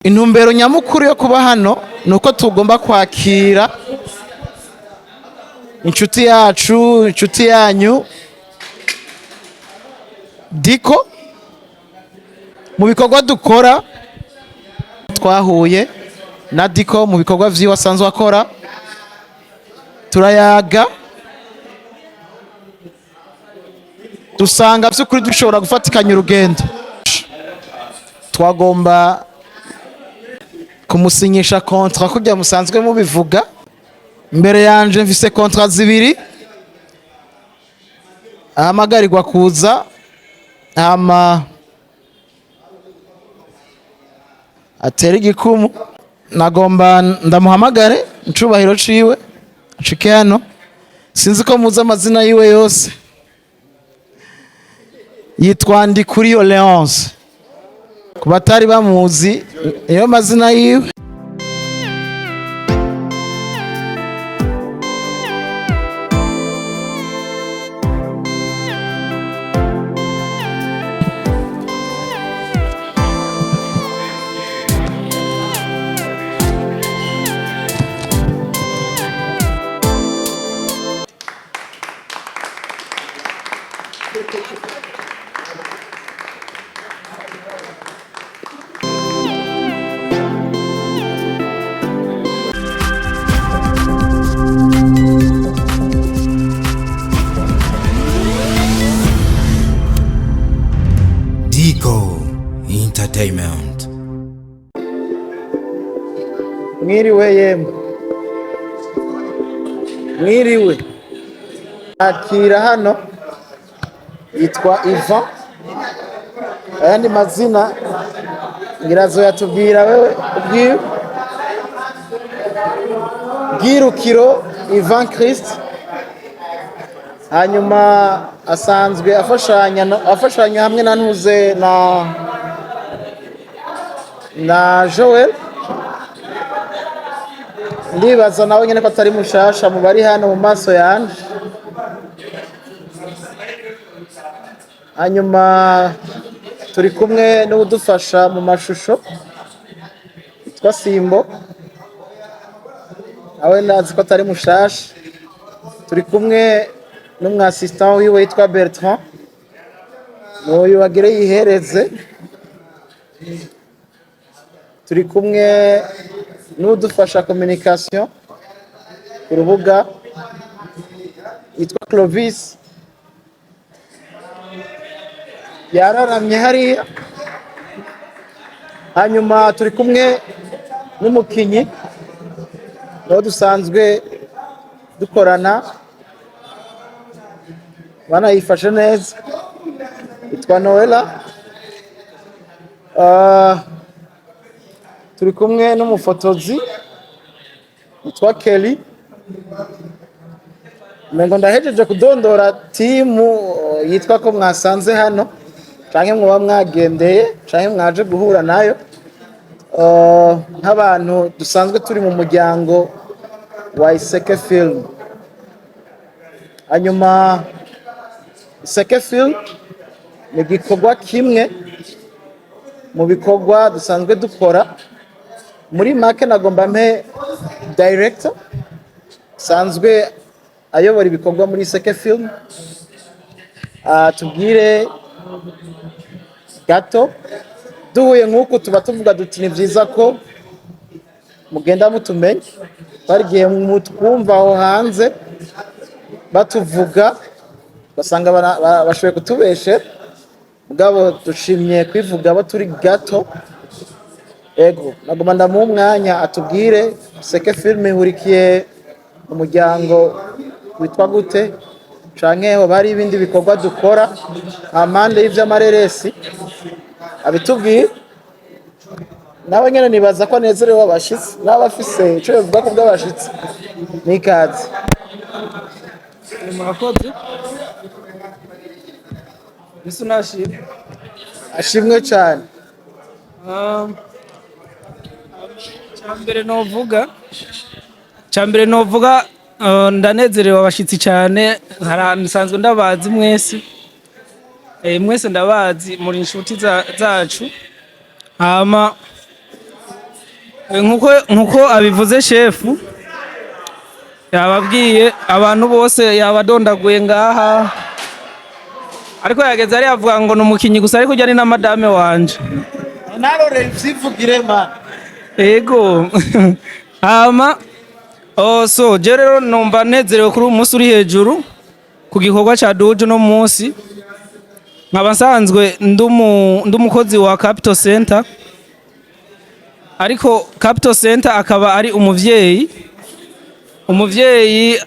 Intumbero nyamukuru yo kuba hano nuko tugomba kwakira inshuti yacu, inshuti yanyu Dico mu bikorwa dukora. Twahuye na Dico mu bikorwa vyiwe asanzwe akora, turayaga dusanga by'ukuri dushobora gufatikanya urugendo. Twagomba kumusinyisha contrat kujya musanzwe mubivuga. Mbere yanje mfise contrat zibiri, ahamagarirwa kuza ama atera igikumu. Nagomba ndamuhamagare ncubahiro ciwe nshike hano. Sinzi ko muzi amazina yiwe yose. Yitwa Ndikuriyo Leonce. Ku batari bamuzi iyo mazina yiwe. Dico Entertainment. Mwiriwe yemwe. Mwiriwe. Akira hano yitwa Ivyo. Ayandi mazina ngirazo yatubwira wewe ubwiwe. Girukiro Ivan Christ. Hanyuma asanzwe afashanya hamwe na ntuze na Joel. Ndibaza nawe nyene ko atari mushasha mu bari hano mu maso yanje. Hanyuma turi kumwe n'udufasha mu mashusho yitwa Simbo, awe nazi ko atari mushasha. Turi kumwe n'umwasistant wiwe yitwa Bertrand, n'uyu wagire yihereze. Turi kumwe n'udufasha communication ku rubuga yitwa Clovis, yararamye hariya. Hanyuma turi kumwe n'umukinyi n'uwo dusanzwe dukorana, banayifashe neza, yitwa Noella. Turi kumwe n'umufotozi yitwa Kelly. Mengo ndahejeje kudondora timu yitwa ko mwasanze hano, canke mwoba mwagendeye canke mwaje guhura nayo. Nk'abantu dusanzwe turi mu muryango wa Iseke Film. Hanyuma Iseke Film ni igikorwa kimwe mu bikorwa dusanzwe dukora. Muri make nagomba mpe director sanzwe ayobora ibikorwa muri Iseke Film tubwire gato. Duhuye nk'uko tuba tuvuga duti ni vyiza ko mugenda mutumenye. Barigiye mutwumva aho hanze batuvuga basanga bashoboye kutubeshe, mugabo dushimye kwivuga abo turi gato. Ego nagomba ndamuha umwanya atubwire Iseke Film ihurikiye mu muryango witwa gute, canke ho bari ibindi bikorwa dukora amande y'ivy'amareresi abitubwire. Nawe nyene nibaza ko anezerewe abashitsi n'abafise ico yovuga ko bw'abashitsi. Nikaze. Murakoze. Yesu nashimwe. Ashimwe cyane. Cyambere novuga ndanezerewe abashitsi cyane. Nsanzwe ndabazi mwese. Mwese ndabazi muri inshuti zacu. Hama nkuko abivuze shefu yababwiye abantu bose yabadondaguye ngaha, ariko yageze ari avuga ngo ni umukinyi gusa, ariko ujya na madame wanje narore vyivugire ma ego hama so je rero numva nezerewe kuri umunsi uri hejuru ku gikorwa ca Duju no munsi, nkaba nsanzwe ndumukozi wa Capital Center, ariko Capital Center akaba ari umuvyeyi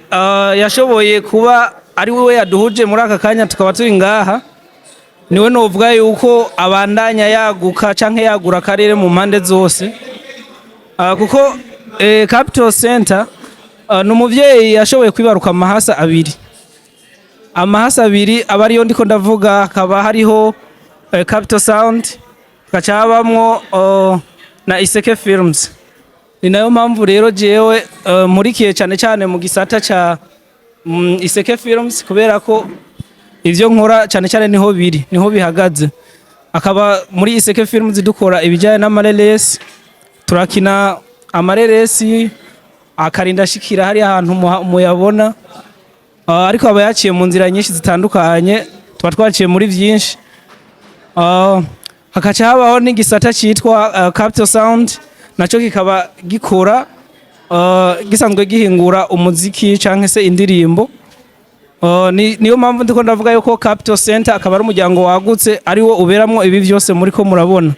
yashoboye kuba ari we yaduhuje muri aka kanya tukaba turi ngaha. Niwe novuga yuko abandanya yaguka canke yagura akarere mu mpande zose, kuko Capital Center n'umuvyeyi yashoboye kwibaruka amahasa abiri aba ariyo ndiko ndavuga. Hakaba hariho Capital Sound, hakacabamwo na Iseke Films. Ni nayo mpamvu rero jewe murikiye cyane cyane mu gisata ca Iseke Films, kubera ko ivyo nkora cyane cyane niho bihagaze. Akaba muri Iseke Films dukora ibijyanye n'amareresi, turakina amareresi akarinda shikira hari ahantu muyabona, ariko aba yaciye mu nzira nyinshi zitandukanye, tuba twaciye muri vyinshi. Hakaca habaho n'igisata cyitwa Capital Sound, naco kikaba gikora gisanzwe gihingura umuziki canke se indirimbo. Niyo mpamvu ndiko ndavuga yuko Capital Center akaba ari umuryango wagutse, ari wo uberamwo ibi vyose muriko murabona.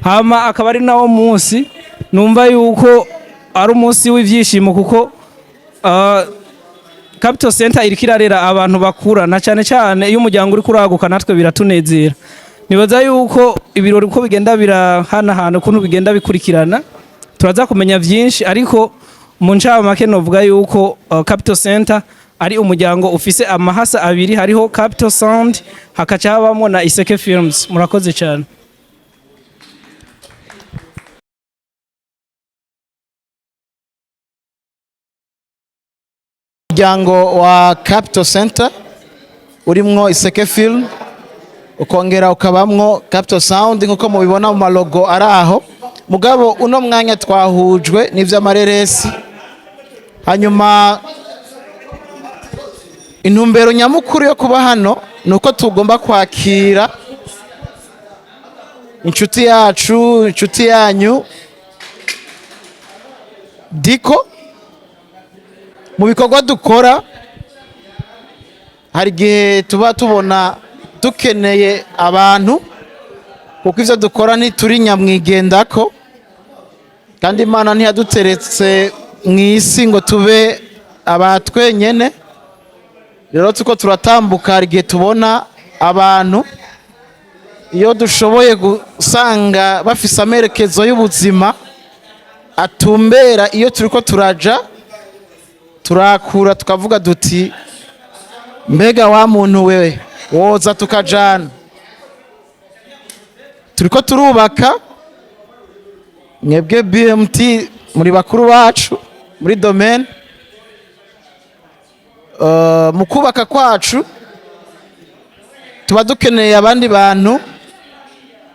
Hama akaba ari nawo munsi numva yuko ari umunsi w'ivyishimo, kuko Capital Center iriko irarera abantu bakura, na cyane cyane iyo umuryango uri kuraguka natwe biratunezera. Nibaza yuko ibirori uko bigenda birahanahana, ukuntu bigenda bikurikirana, turaza kumenya vyinshi, ariko mu ncamake novuga yuko Capital Center ari umuryango ufise amahasa abiri, hariho Capital Sound hakaca habamwo na Iseke Films. Murakoze cyane. umuryango wa Capital Center urimwo Iseke Film, ukongera ukabamwo Capital Sound nkuko mubibona mu malogo araho. Mugabo uno mwanya twahujwe n'ivy'amareresi, hanyuma intumbero nyamukuru yo kuba hano nuko tugomba kwakira inshuti yacu, inshuti yanyu Dico. Mu bikorwa dukora hari igihe tuba tubona dukeneye abantu, kuko ivyo dukora ntituri nyamwigendako, kandi Imana ntiyaduteretse mw'isi ngo tube abatwenyene. Rero tuko turatambuka, hari igihe tubona abantu, iyo dushoboye gusanga bafise amerekezo y'ubuzima atumbera iyo turiko turaja, turakura tukavuga duti mbega wa muntu wewe woza tukajana. Turiko turubaka, mwebwe BMT muri bakuru bacu muri domaine, mu kubaka kwacu tuba dukeneye abandi bantu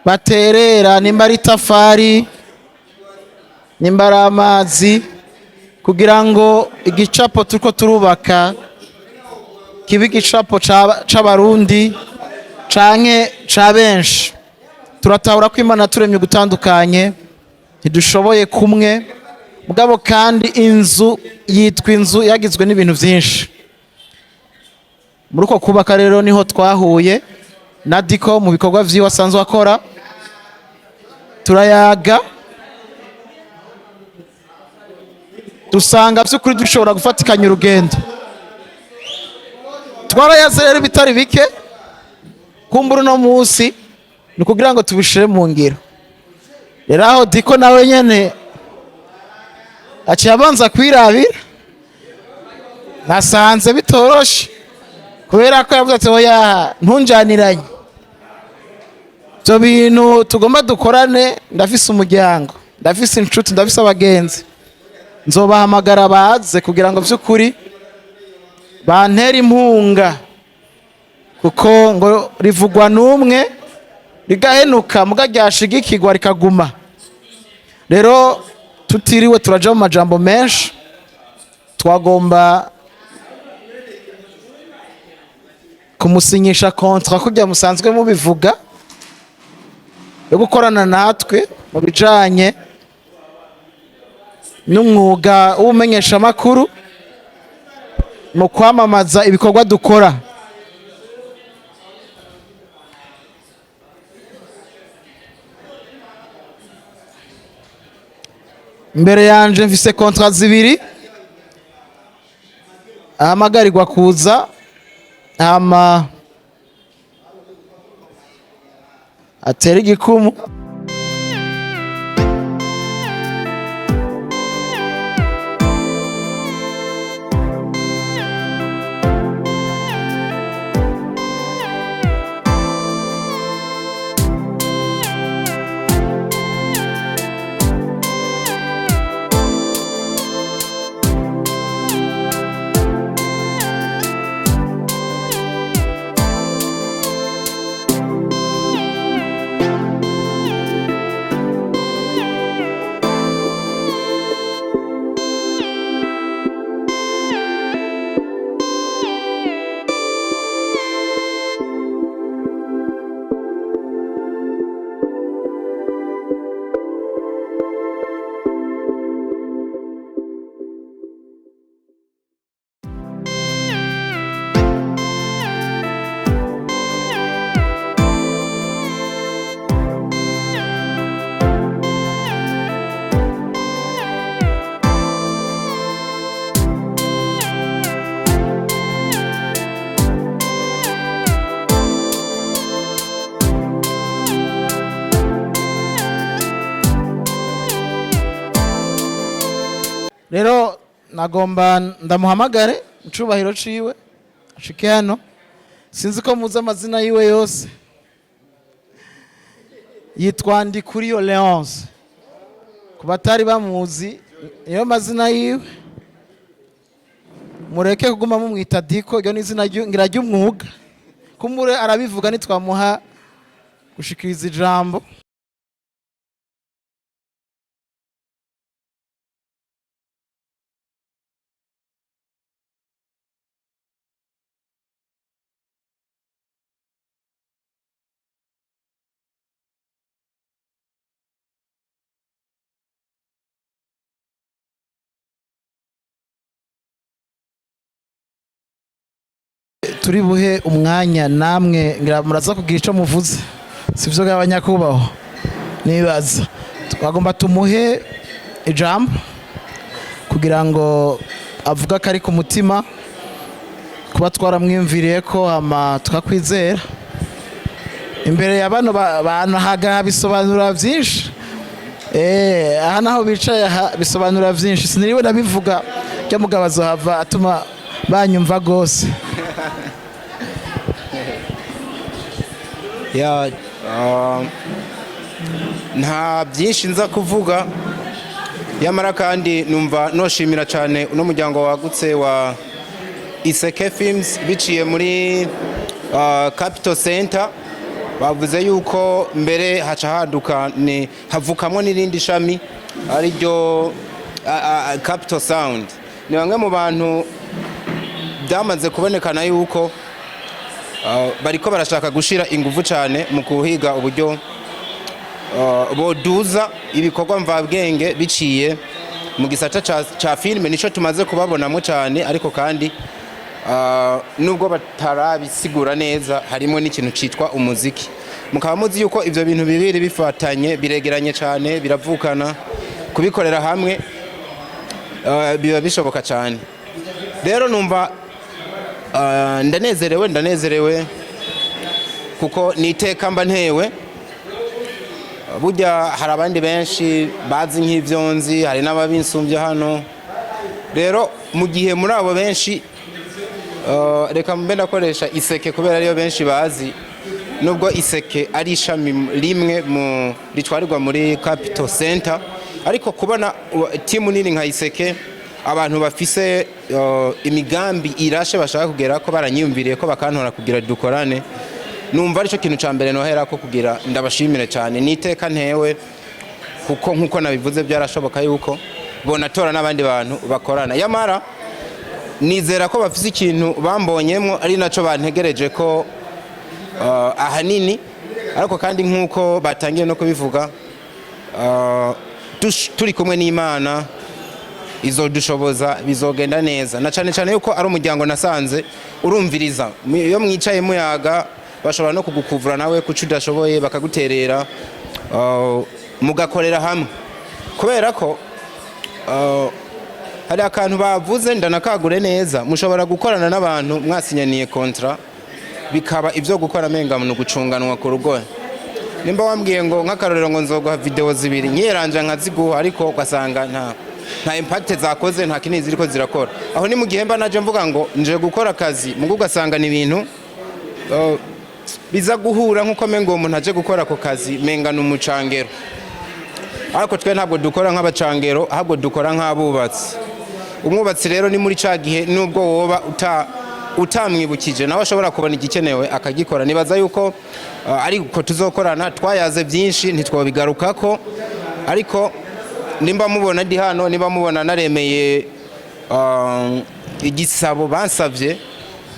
baterera, nimba ari tafari, nimba ari amazi, kugira ngo igicapo turiko turubaka kibe igicapo c'abarundi canke ca benshi. Turatahura ko Imana turemye gutandukanye, ntidushoboye kumwe, mugabo kandi inzu yitwa inzu yagizwe n'ibintu vyinshi. Muri uko kubaka rero niho twahuye na Dico mu bikorwa vyiwe asanzwe akora, turayaga, dusanga by'ukuri dushobora gufatikanya urugendo. Twarayaze rero bitari bike, kumbura no munsi ni kugira ngo tubishire mu ngiro. Rero aho Dico nawe nyene aciye abanza kwirabira, nasanze bitoroshe, kubera ko yavuze ati oya ntunjaniranye, ibyo bintu tugomba dukorane, ndafise umuryango, ndafise inshuti, ndafise abagenzi, nzobahamagara baze kugira ngo by'ukuri bantera impunga, kuko ngo rivugwa n'umwe rigahenuka muga ryashigikirwa rikaguma. Rero tutiriwe turaja mu majambo menshi twagomba kumusinyisha contrat kugira musanzwe mubivuga yo gukorana natwe mu bijanye n'umwuga w'ubumenyesha amakuru mu kwamamaza ibikorwa dukora. Mbere yanje mfise contrat zibiri ahamagarirwa kuza hama atera igikumu. Rero nagomba ndamuhamagare icubahiro ciwe ashike hano. Sinzi ko muzi amazina yiwe yose. Yitwa Ndikuriyo Leonce. Ku batari bamuzi niyo mazina yiwe. Mureke kuguma mumwita Dico, iryo ni izina ngira ry'umwuga. Kumure arabivuga nitwamuha gushikiriza ijambo. Turi buhe umwanya namwe ngira muraza kugira ico muvuze, sivyo gabanyakubahwa nibaza twagomba tumuhe ijambo kugira ngo avuga kari ku mutima kuba twaramwimviriye ko ama tukakwizera imbere ya bano bantu haga bisobanura byinshi. Aha naho bicaye bisobanura byinshi, siniriwe ndabivuga cyo mugabazo hava atuma banyumva gose. Nta byinshi nza kuvuga, yamara kandi numva noshimira cyane uno muryango wagutse wa Iseke Films biciye muri Capital Center. Bavuze yuko mbere haca haduka ni havukamwe n'irindi shami ari ryo Capital Sound. Ni bamwe mu bantu byamaze kubonekana yuko bariko barashaka gushira ingufu cyane mu kuhiga uburyo boduza ibikorwa mvabwenge biciye mu gisata ca filme. Nico tumaze kubabonamo cyane, ariko kandi nubwo batarabisigura neza harimo n'ikintu citwa umuziki. Mukaba muzi yuko ivyo bintu bibiri bifatanye biregeranye cyane, biravukana, kubikorera hamwe biba bishoboka cyane. Rero numva ndanezerewe kuko niteka mba ntewe. Burya hari abandi benshi bazi nk'ivyo nzi, hari n'ababinsumbye hano. Rero mu gihe muri abo benshi reka mbe ndakoresha Iseke kubera ariyo benshi bazi, nubwo Iseke ari ishami rimwe mu ritwarirwa muri Capital Center, ariko kubona timu nini nka Iseke, abantu bafise imigambi irashe bashaka kugera ko baranyumviriye ko bakantora kugira dukorane, numva arico kintu ca mbere nohera ko kugira ndabashimire cyane. Niteka ntewe kuko nkuko nabivuze byarashoboka yuko bonatora n'abandi bantu bakorana. Yamara nizera ko bafise ikintu bambonyemo ari naco bantegereje ko ahanini, ariko kandi nkuko batangiye no kubivuga turi kumwe n'Imana izodushoboza, bizogenda neza, na cyane cyane yuko ari umuryango nasanze urumviriza. Iyo mwicaye muyaga bashobora no kugukuvura nawe kuco udashoboye, bakaguterera mugakorera hamwe, kubera ko hari akantu bavuze ndanakagure neza. Mushobora gukorana n'abantu mwasinyaniye contrat bikaba ivyo gukora menga mu gucunganwa ku rugo. Nimba wambwiye ngo nk'akarorero ngo nzoguha video zibiri nyeranja nkaziguha, ariko ugasanga nta impact zakoze, nta kinini ziriko zirakora. Aho ni mu gihe mba naje mvuga ngo nje gukora akazi mugo ugasanga ni ibintu biza guhura nkuko mengo umuntu aje gukora ako kazi menga n'umucangero. Ariko twe ntabwo dukora nk'abacangero, ahubwo dukora nk'abubatsi. Umwubatsi rero ni muri ca gihe nubwo woba utamwibukije nawe ashobora kubona igikenewe akagikora. Nibaza yuko ariko tuzokorana, twayaze byinshi ntitwobigarukako, ariko nimba mubona ndi hano, nimba mubona naremeye igisabo bansavye,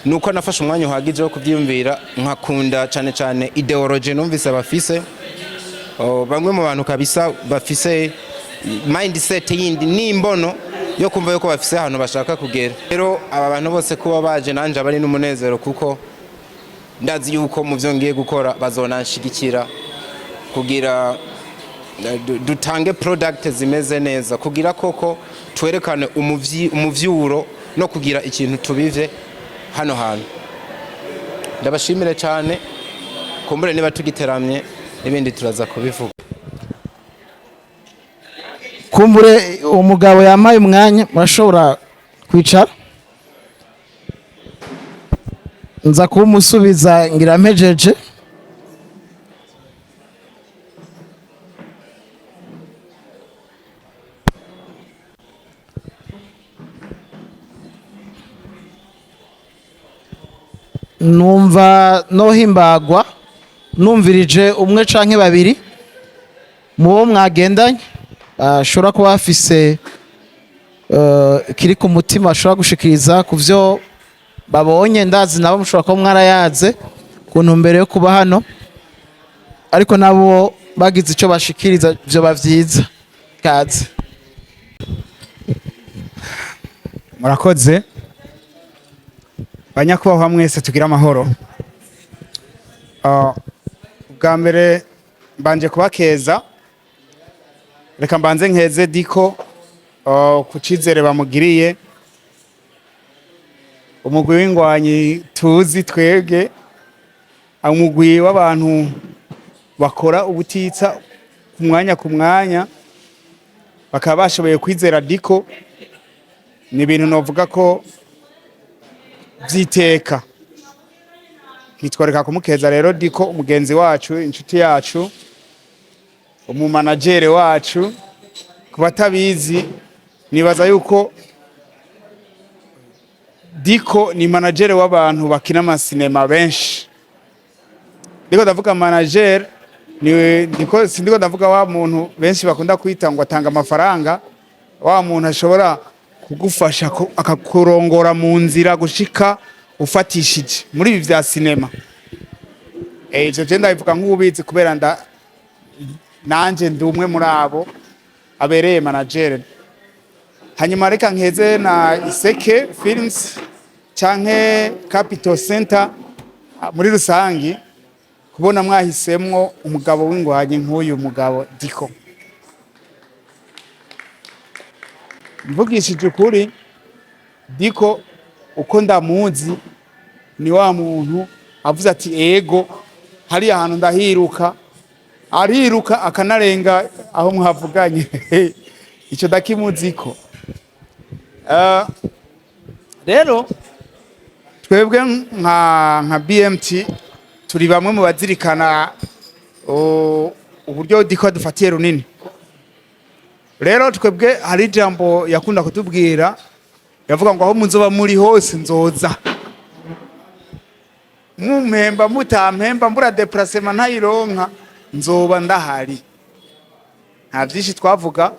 nuko nafashe umwanya uhagije wo kubyumvira, nkakunda cyane cyane ideology numvise bafise. Bamwe mu bantu kabisa bafise mindset yindi n'imbono yo kumva yuko bafise ahantu bashaka kugera. Rero aba bantu bose kuba baje nanje abari n'umunezero, kuko ndazi yuko mu byo ngiye gukora bazonanshigikira kugira dutange product zimeze neza, kugira koko twerekane umuvyuro no kugira ikintu tubive hano hantu. Ndabashimire cyane, kumbure niba tugiteramye n'ibindi turaza kubivuga. Kumbure umugabo yamaye umwanya, murashobora kwicara nza kumusubiza ngira mpejeje. Numva nohimbagwa numvirije umwe canke babiri mubo mwagendanye ashobora kuba afise kiri ku mutima ashobora gushikiriza ku vyo babonye. Ndazi nabo mushobora kuba mwarayaze ku ntumbero yo kuba hano, ariko nabo bagize ico bashikiriza vyo bavyiza. Kaze. Murakoze banyakubahwa mwese, tugira amahoro. Bwa mbere mbanje kubakeza, reka mbanze nkeze Dico ku cizere bamugiriye, umugwi w'ingwanyi tuzi twebwe, umugwi w'abantu bakora ubutitsa ku mwanya bakaba bashoboye kwizera Dico. Ni ibintu novuga ko vyiteka, nitworeka kumukeza rero Dico, umugenzi wacu, inshuti yacu, umumanagere wacu. Kubatabizi nibaza yuko Dico ni managere w'abantu bakina amasinema benshi. Ndiko ndavuga manager, niko sindiko ndavuga wa muntu benshi bakunda kwita ngo atanga amafaranga, wa muntu ashobora kugufasha akakurongora mu nzira gushika ufatishije muri ibi vya sinema. Ivyo je ndabivuga nk'ubizi kubera nanje ndi umwe muri abo abereye manager. Hanyuma reka nkeze na Iseke Films canke Capital Center muri rusangi kubona mwahisemwo umugabo w'ingwanyi nk'uyu mugabo Dico. Mvugishije ukuri, Dico uko ndamuzi ni wa muntu avuze ati ego hari ahantu ndahiruka, ariruka akanarenga aho muhavuganye. Ico dakimuziko. Rero twebwe nka BMT turi bamwe mu bazirikana uburyo Dico dufatiye runini. Rero twebwe hari jambo yakunda kutubwira, yavuga ngo aho muzoba muri hose nzoza, mumpemba mutampemba mbura déplacement ntayironka nzoba ndahari. nta byinshi twavuga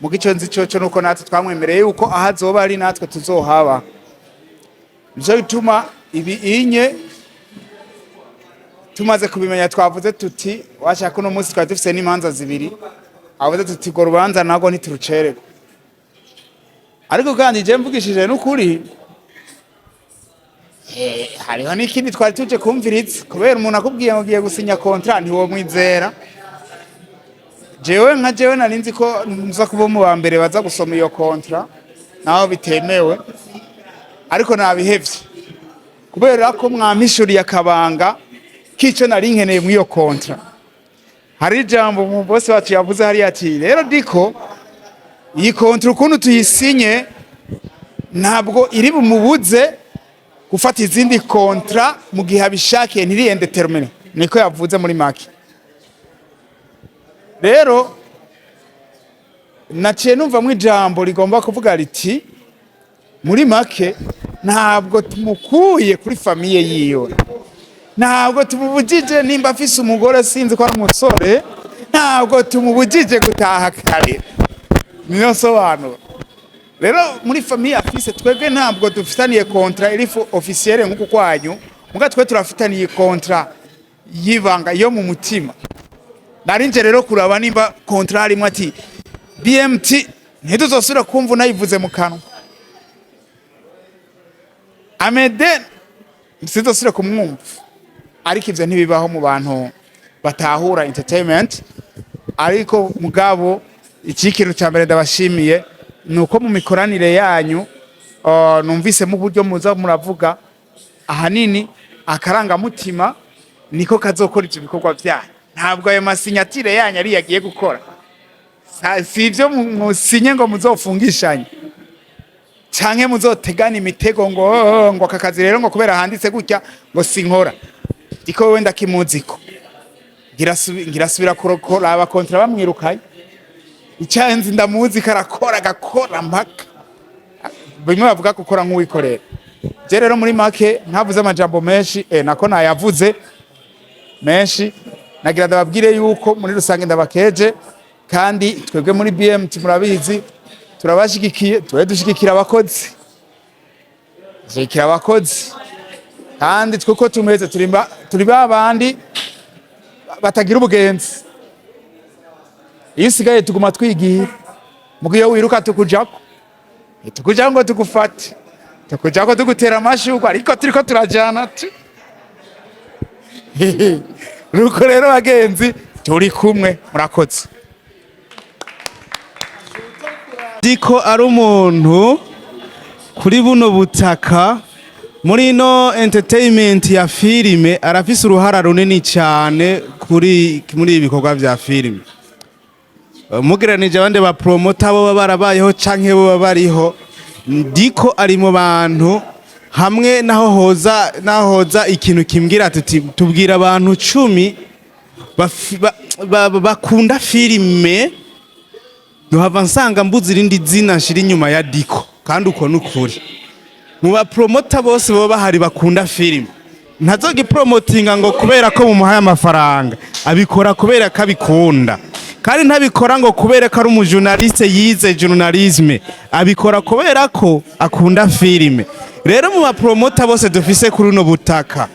mu gico nzi cyo nuko natwe twamwemereye yuko ahazoba ari natwe tuzohaba. Nico bituma ibi inye tumaze kubimenya twavuze tuti washaka uno munsi twari dufise n'imanza zibiri, avuze tuti go rubanza nago ntiturucererwa. Ariko kandi je mvugishije n'ukuri hariho n'ikindi twari tuje kumviriza, kubera umuntu akubwiye ngo ugiye gusinya contrat ntiwo mwizera. Jewe narinzi ko nza kuba mu ba mbere baza gusoma iyo contrat naho bitemewe, ariko nabihevye kubera ko mwamishuriye akabanga kico nari nkeneye mu iyo contrat. Hari ijambo mu boss wacu yavuze hari ati rero Dico iyi contrat ukuntu tuyisinye ntabwo iri bumubuze gufata izindi contrat mu gihe abishakiye ntiri indeterminé, niko yavuze muri make. Rero naciye numva mu ijambo rigomba kuvuga riti muri make ntabwo tumukuye kuri famiye yiwe, ntabwo tumubujije nimba afise umugore sinzi ko ari umusore, ntabwo tumubujije gutaha kare. Niyo sobanura. Rero muri famiye afise twebwe ntabwo dufitaniye contrat iri officielle nk'uko kwanyu, muga twe turafitaniye contrat yibanga yo mu mutima. Narinje rero kuraba nimba contrat arimo ati BMT ntituzosubira kumva nayivuze mu kanwa. Amede ntituzosubira kumwumva. Ariko ivyo ntibibaho mu bantu batahura entertainment. Ariko mugabo ikikintu cya mbere ndabashimiye nuko mu mikoranire yanyu numvise mu buryo muza muravuga ahanini akaranga mutima niko kazokora ivyo bikorwa byanyu. Ntabwo ayo masinyatire yanyu ari yagiye gukora. Si ivyo musinye ngo muzofungishanye canke muzotegana imitego ngo akakazi rero ngo kubera handitse gutya ngo sinkora. Diko wenda kimuziko ngirasubira kurokora abakontra bamwirukanye icyanzi ndamuzi karakora gakora mpaka bimwe bavuga gukora nk'uwikorera. Je rero muri make ntavuze amajambo menshi nako nayavuze menshi, nagira ndababwire yuko muri rusange ndabakeje kandi twebwe muri BMT murabizi turabashigikiye, dushigikira abakozi kandi twuko tumeze turi babandi batagira ubugenzi. Iyo usigaye tuguma twigiye mugiye wiruka tukujako ngo tugufate, tukujako tugutera amashurwe, ariko turiko turajana tu ruko rero bagenzi turi kumwe murakoze. Dico ari umuntu kuri buno butaka muri no entertainment ya filime arafise uruhara runini cyane muri ibikorwa vya filime. Mugeranije abandi ba promoter bo barabayeho canke bo bariho, Dico ari mu bantu hamwe nahoza ikintu kimbwira tubwira abantu 10 bakunda filime duhava nsanga mbuzi irindi zina shiri inyuma ya Dico, kandi uko nukuri mu ba promoter bose bo bahari bakunda filime ntazogi promotinga ngo kubera ko mumuhaye amafaranga, abikora kubera ko abikunda, kandi ntabikora ngo kubera ko ari umujournaliste yize journalisme, abikora kubera ko akunda filime. Rero mu ba promoter bose dufise kuri no butaka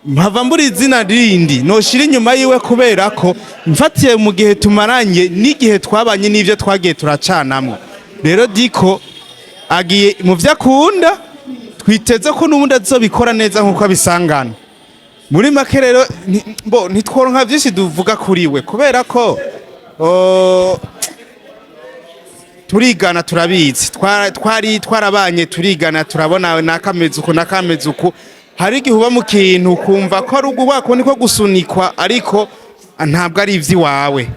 mpava mburi izina rindi no shira inyuma yiwe kubera ko mfatiye mu gihe tumaranye n'igihe twabanye n'ivyo twagiye turacanamwe. Rero Dico agiye mu vyakunda, twiteze ko n'ubundi azobikora neza nkuko abisangana. Muri make rero ntitworonka byinshi duvuga kuri we kubera ko turigana turabizi, twarabanye turigana turabona nakamezuku hari igihe uba mu kintu kumva ko ari ugubako niko gusunikwa, ariko ntabwo ari ivy'iwawe.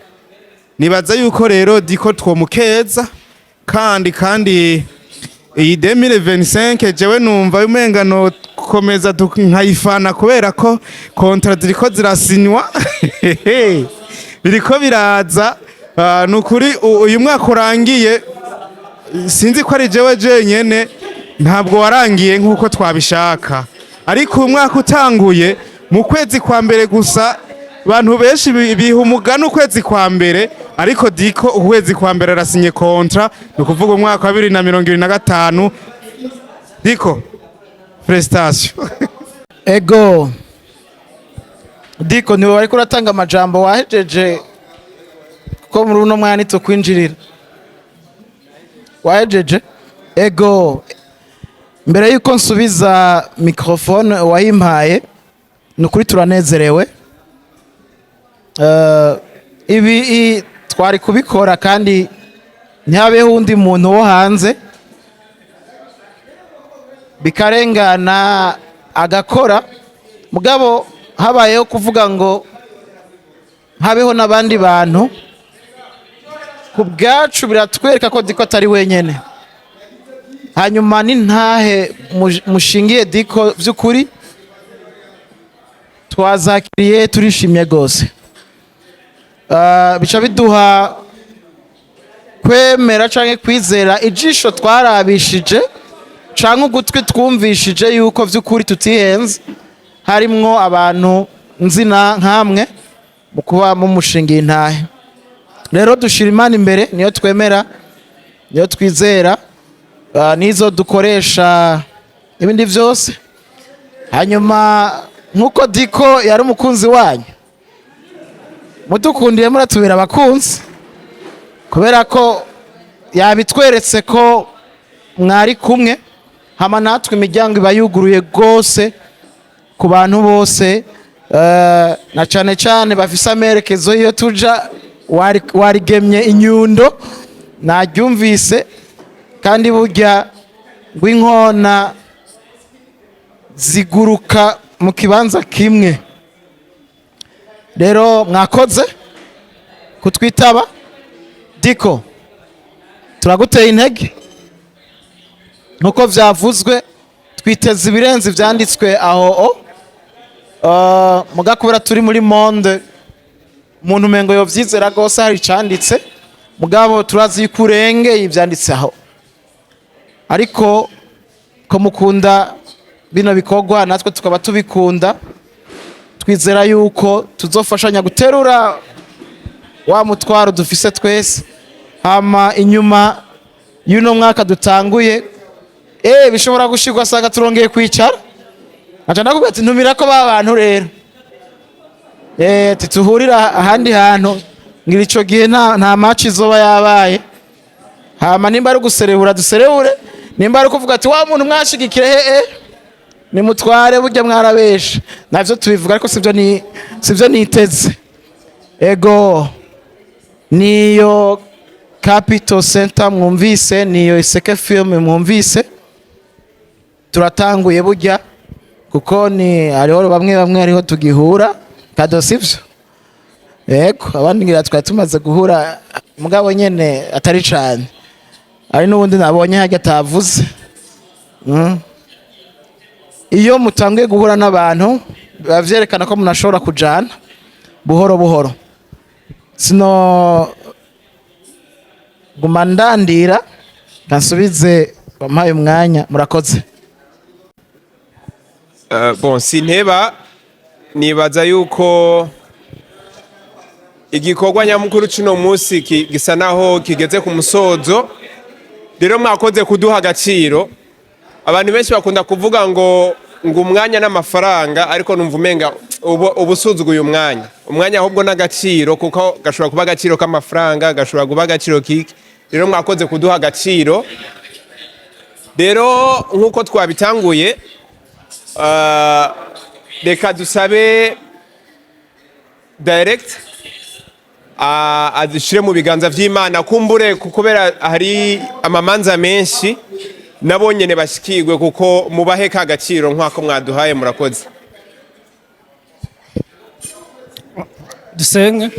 Nibaza yuko rero Dico twomukeza kandi iyi 2025 jewe numva umenga no komeza nkayifana kubera ko contrat ziriko zirasinywa biriko biraza. Nukuri uyu mwaka urangiye sinzi ko ari jewe jenyene, ntabwo warangiye nkuko twabishaka, ariko umwaka utanguye mu kwezi kwa mbere gusa abantu benshi biha umugani ukwezi kwa mbere ariko Dico ukwezi kwa mbere arasinye contrat ni ukuvuga umwaka wa 2025. Dico prestation. Ego Dico niwe ariko uratanga amajambo wahejeje ko muri uno mwanya nito kwinjirira wahejeje. Ego mbere yuko nsubiza microphone wayimpaye nukuri turanezerewe. Ibi twari kubikora kandi ntihabeho undi muntu wo hanze bikarengana agakora, mugabo habayeho kuvuga ngo habeho n'abandi bantu. Ku bwacu biratwereka ko Dico atari wenyene. Hanyuma nintahe mushingiye Dico by'ukuri twazakiriye turishimye gose. Bica biduha kwemera canke kwizera ijisho twarabishije canke ugutwi twumvishije yuko vy'ukuri tutihenze harimwo abantu nzina nkamwe mu kuba mu mushingiye intahe. Rero dushira Imana imbere, niyo twemera, niyo twizera, nizo dukoresha ibindi vyose. Hanyuma nkuko Dico yari umukunzi wanyu, mudukundiye muratubera abakunzi kubera ko yabitweretse ko mwari kumwe. Hama natwe imiryango iba yuguruye gose ku bantu bose, na cane cane bafise amerekezo iyo tuja warigemye inyundo naryumvise, kandi burya rw'inkona ziguruka mu kibanza kimwe. Rero mwakoze kutwitaba. Dico turaguteye intege nkuko vyavuzwe, twiteze ibirenze vyanditswe aho mugakubera turi muri monde umuntu mengo yovyizera gose hari canditse, mugabo turazi yuko urengeye ivyanditse aho. Ariko ko mukunda bino bikorwa natwe tukaba tubikunda, twizera yuko tuzofashanya guterura wa mutwaro dufise twese. Hama inyuma y'uno mwaka dutanguye bishobora gushirwa asanga turongeye kwicara aca ndakubwira ati ntumira ko babantu rero tituhurira ahandi hantu ngira ico gihe nta match izoba yabaye. Hama nimba ari guserebura duserebure, nimba ari kuvuga ati wa muntu mwashigikire ni mutware burya mwarabesha, navyo tubivuga ariko sivyo niteze. Ego niyo Capital Center mwumvise, niyo Iseke Film mwumvise, turatanguye burya kuko ni hariho bamwe hariho tugihura kado sivyo. Ego abandi ngira twari tumaze guhura mugabo nyene atari cane, ari n'ubundi nabonye hajya atavuze. Iyo mutanguye guhura n'abantu bavyerekana ko munashobora kujana buhoro buhoro. Sino gumandandira kansubize bampaye umwanya. Murakoze. Bon, sinteba nibaza yuko igikorwa nyamukuru cino musi gisa naho kigeze ku musozo. Rero mwakoze kuduha agaciro. Abantu benshi bakunda kuvuga ngo umwanya n'amafaranga, ariko numva umenga ubusuzuguye umwanya ahubwo n'agaciro, kuko gashobora kuba agaciro k'amafaranga, gashobora kuba agaciro kiki. Rero mwakoze kuduha agaciro. Rero nkuko twabitanguye, reka dusabe direct adushyire mu biganza vy'Imana, kumbure kubera hari amamanza menshi nabo nyene bashikirwe, kuko mubahe ka gaciro nk'ako mwaduhaye. Murakoze. Dusenge.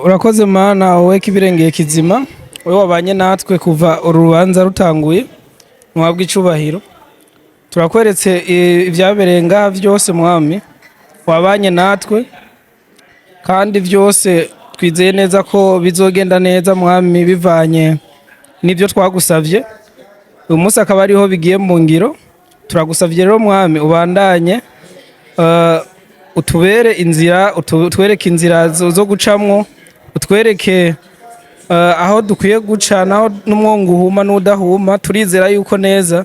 Urakoze Mana, wowe kibirengeye kizima, wowe wabanye natwe kuva urubanza rutanguye, mwabwe icubahiro. Turakweretse ibyaberenga byose Mwami, wabanye natwe kandi byose twizeye neza ko bizogenda neza Mwami, bivanye nibyo twagusavye. Uyu munsi akaba ariho bigiye mu ngiro. Turagusavye rero Mwami ubandanye utubere inzira, utwereke inzira zo gucamwo, utwereke aho dukwiye guca naho n'umwongo uhuma n'udahuma. Turizera yuko neza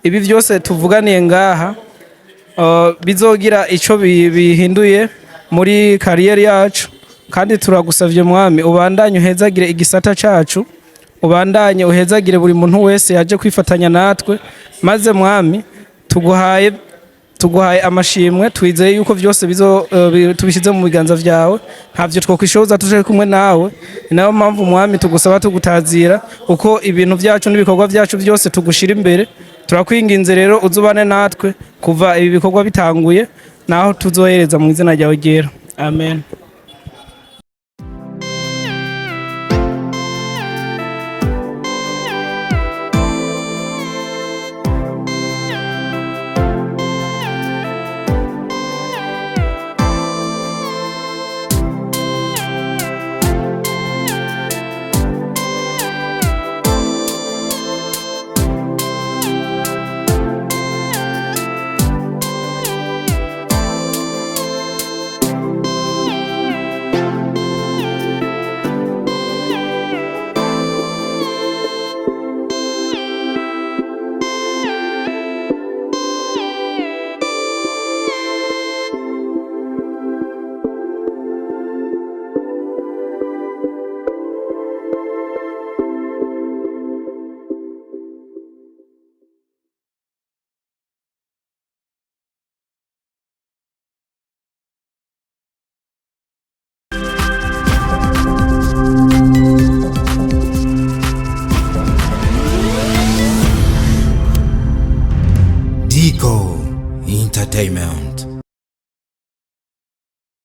ibi byose tuvuganiye ngaha bizogira icyo bihinduye muri kariyeri yacu, kandi turagusavye mwami ubandanye uhezagire igisata cacu, ubandanye uhezagire buri muntu wese yaje kwifatanya natwe, maze mwami tuguhaye amashimwe, twizeye yuko byose tubishyize mu biganza byawe, ntavyo twokwishoboza tuje kumwe nawe. Ni nayo mpamvu mwami tugusaba tugutazira uko ibintu byacu n'ibikorwa byacu byose tugushira imbere. Turakwinginze rero uzubane natwe kuva ibi bikorwa bitanguye naho tuzohereza mu izina ryawe ryera, amen.